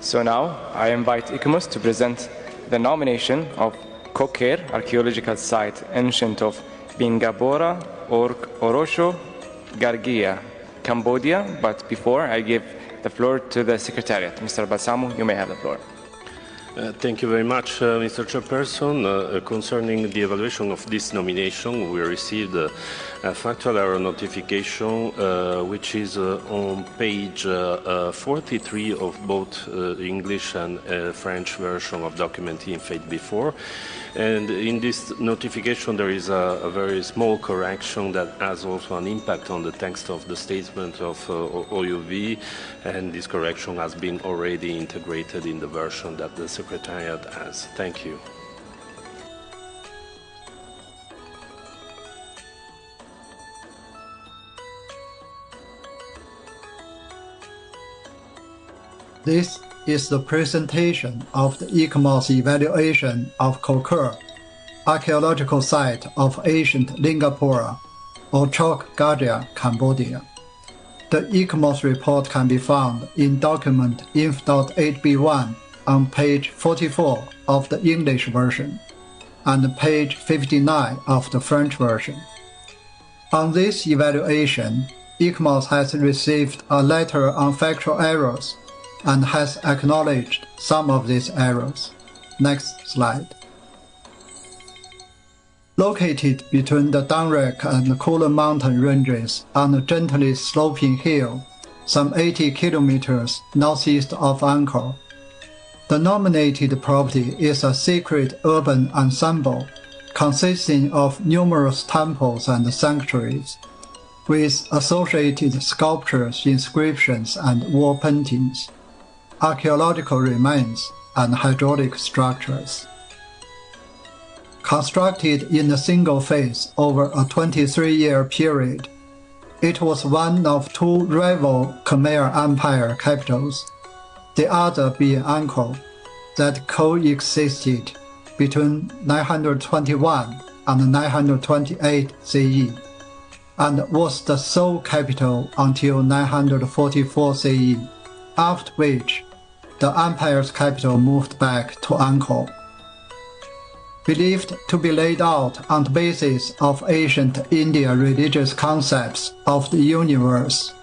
So now I invite ICMOS to present the nomination of Koker archaeological site ancient of Bingabora or Orosho Gargia, Cambodia. But before I give the floor to the Secretariat, Mr. Balsamo, you may have the floor. Thank you very much, Mr. Chairperson. Concerning the evaluation of this nomination, we received a factual error notification, which is on page 43 of both English and French version of document in Fate before. And in this notification, there is a very small correction that has also an impact on the text of the statement of OUV, and this correction has been already integrated in the version that the Secretariat has. Thank you. This is the presentation of the ICMOS evaluation of Koker, archaeological site of ancient Lingapura, or Chok Gargia, Cambodia. The ICMOS report can be found in document inf.8b1 on page 44 of the English version and page 59 of the French version. On this evaluation, ICMOS has received a letter on factual errors and has acknowledged some of these errors. Next slide. Located between the Dangrek and the Kulin mountain ranges on a gently sloping hill, some 80 kilometers northeast of Angkor, the nominated property is a secret urban ensemble consisting of numerous temples and sanctuaries, with associated sculptures, inscriptions, and wall paintings, archaeological remains, and hydraulic structures. Constructed in a single phase over a 23-year period, it was one of two rival Khmer Empire capitals, the other being Angkor, that coexisted between 921 and 928 CE, and was the sole capital until 944 CE, after which the empire's capital moved back to Angkor. Believed to be laid out on the basis of ancient Indian religious concepts of the universe,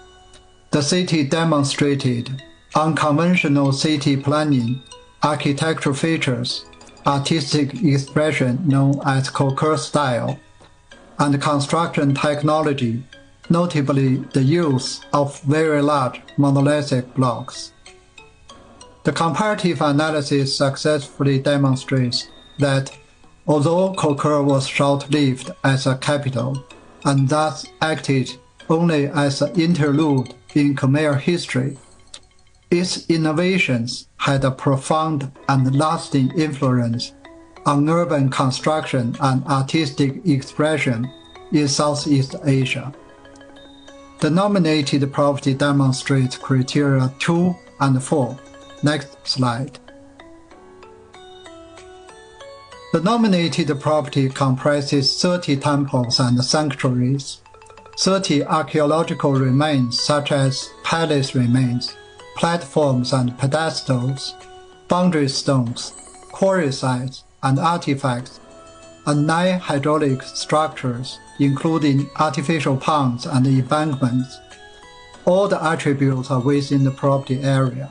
the city demonstrated unconventional city planning, architectural features, artistic expression known as Koker style, and construction technology, notably the use of very large monolithic blocks. The comparative analysis successfully demonstrates that although Koker was short-lived as a capital and thus acted only as an interlude in Khmer history, its innovations had a profound and lasting influence on urban construction and artistic expression in Southeast Asia. The nominated property demonstrates criteria 2 and 4. Next slide. The nominated property comprises 30 temples and sanctuaries, 30 archaeological remains such as palace remains, platforms and pedestals, boundary stones, quarry sites, and artifacts, and 9 hydraulic structures, including artificial ponds and embankments. All the attributes are within the property area.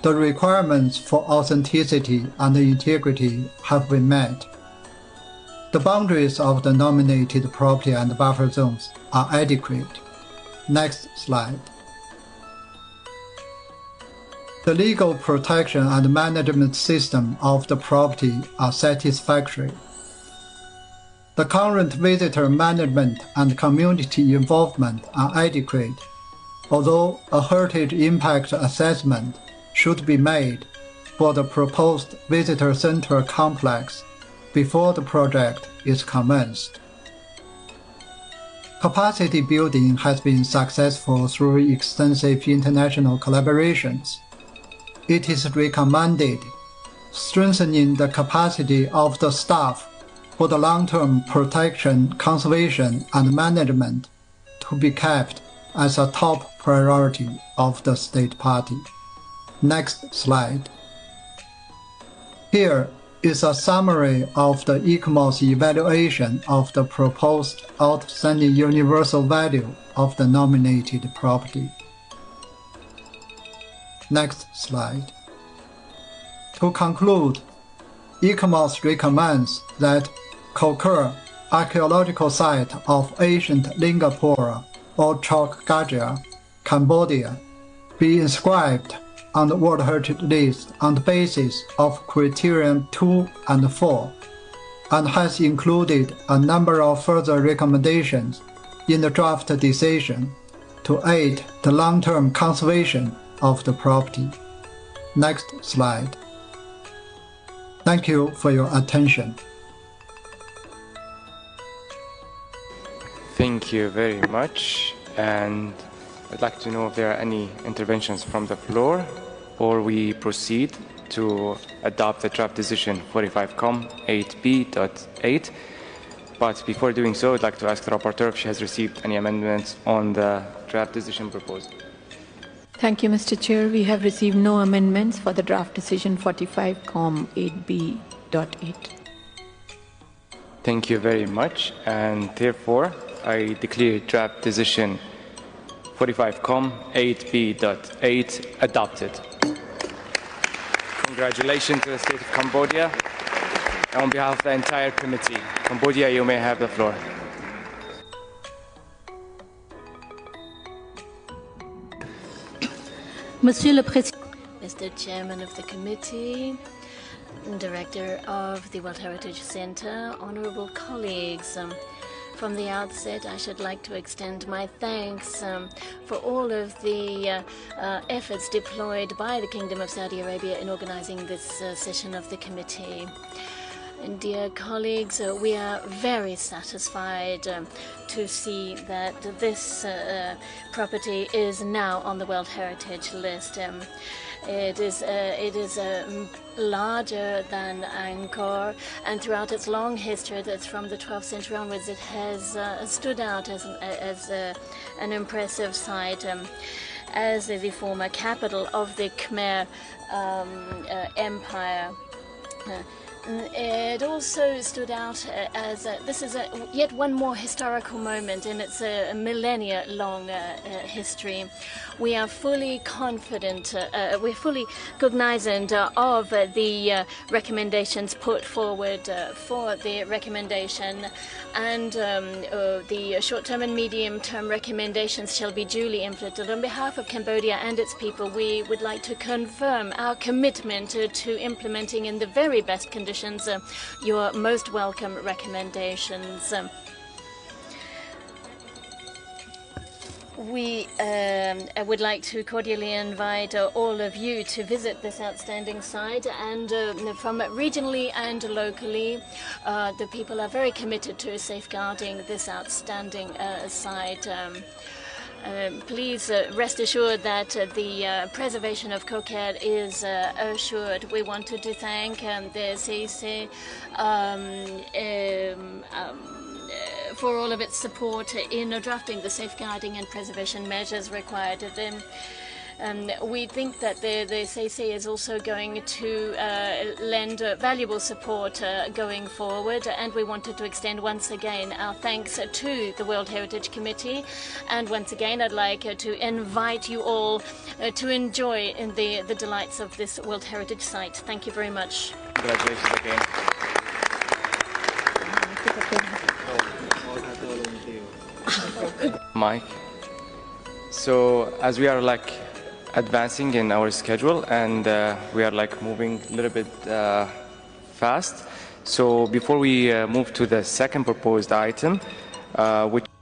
The requirements for authenticity and integrity have been met. The boundaries of the nominated property and buffer zones are adequate. Next slide. The legal protection and management system of the property are satisfactory. The current visitor management and community involvement are adequate, although a heritage impact assessment should be made for the proposed visitor center complex before the project is commenced. Capacity building has been successful through extensive international collaborations. It is recommended strengthening the capacity of the staff for the long-term protection, conservation, and management to be kept as a top priority of the state party. Next slide. Here is a summary of the ICMOS evaluation of the proposed outstanding universal value of the nominated property. Next slide. To conclude, ICMOS recommends that Kokor archaeological site of ancient Lingapura or Chok Gajia, Cambodia, be inscribed on the World Heritage List on the basis of criterion 2 and 4, and has included a number of further recommendations in the draft decision to aid the long-term conservation of the property. Next slide. Thank you for your attention. Thank you very much. And I'd like to know if there are any interventions from the floor, or we proceed to adopt the draft decision 45Com 8B.8. But before doing so, I'd like to ask the rapporteur if she has received any amendments on the draft decision proposed. Thank you, Mr. Chair. We have received no amendments for the draft decision 45Com 8B.8. Thank you very much. And therefore, I declare draft decision 45Com 8B.8 adopted. Congratulations to the State of Cambodia. On behalf of the entire committee, Cambodia, you may have the floor. Mr. Chairman of the committee, Director of the World Heritage Center, honorable colleagues, from the outset, I should like to extend my thanks for all of the efforts deployed by the Kingdom of Saudi Arabia in organizing this session of the committee. And dear colleagues, we are very satisfied to see that this property is now on the World Heritage List. It is larger than Angkor, and throughout its long history, that's from the 12th century onwards, it has stood out as an impressive site. As the former capital of the Khmer Empire. It also stood out as this is yet one more historical moment in its millennia-long history. We are fully confident, we're fully cognizant of the recommendations put forward for the recommendation, and the short-term and medium-term recommendations shall be duly implemented. On behalf of Cambodia and its people, we would like to confirm our commitment to implementing in the very best conditions your most welcome recommendations. We would like to cordially invite all of you to visit this outstanding site, and from regionally and locally, the people are very committed to safeguarding this outstanding site. Please rest assured that the preservation of Kokor is assured. We wanted to thank the CEC for all of its support in drafting the safeguarding and preservation measures required. We think that the CEC is also going to lend valuable support going forward, and we wanted to extend once again our thanks to the World Heritage Committee. And once again, I'd like to invite you all to enjoy the delights of this World Heritage Site. Thank you very much. Congratulations again. Mike. So as we are advancing in our schedule, and we are moving a little bit fast. So before we move to the second proposed item, which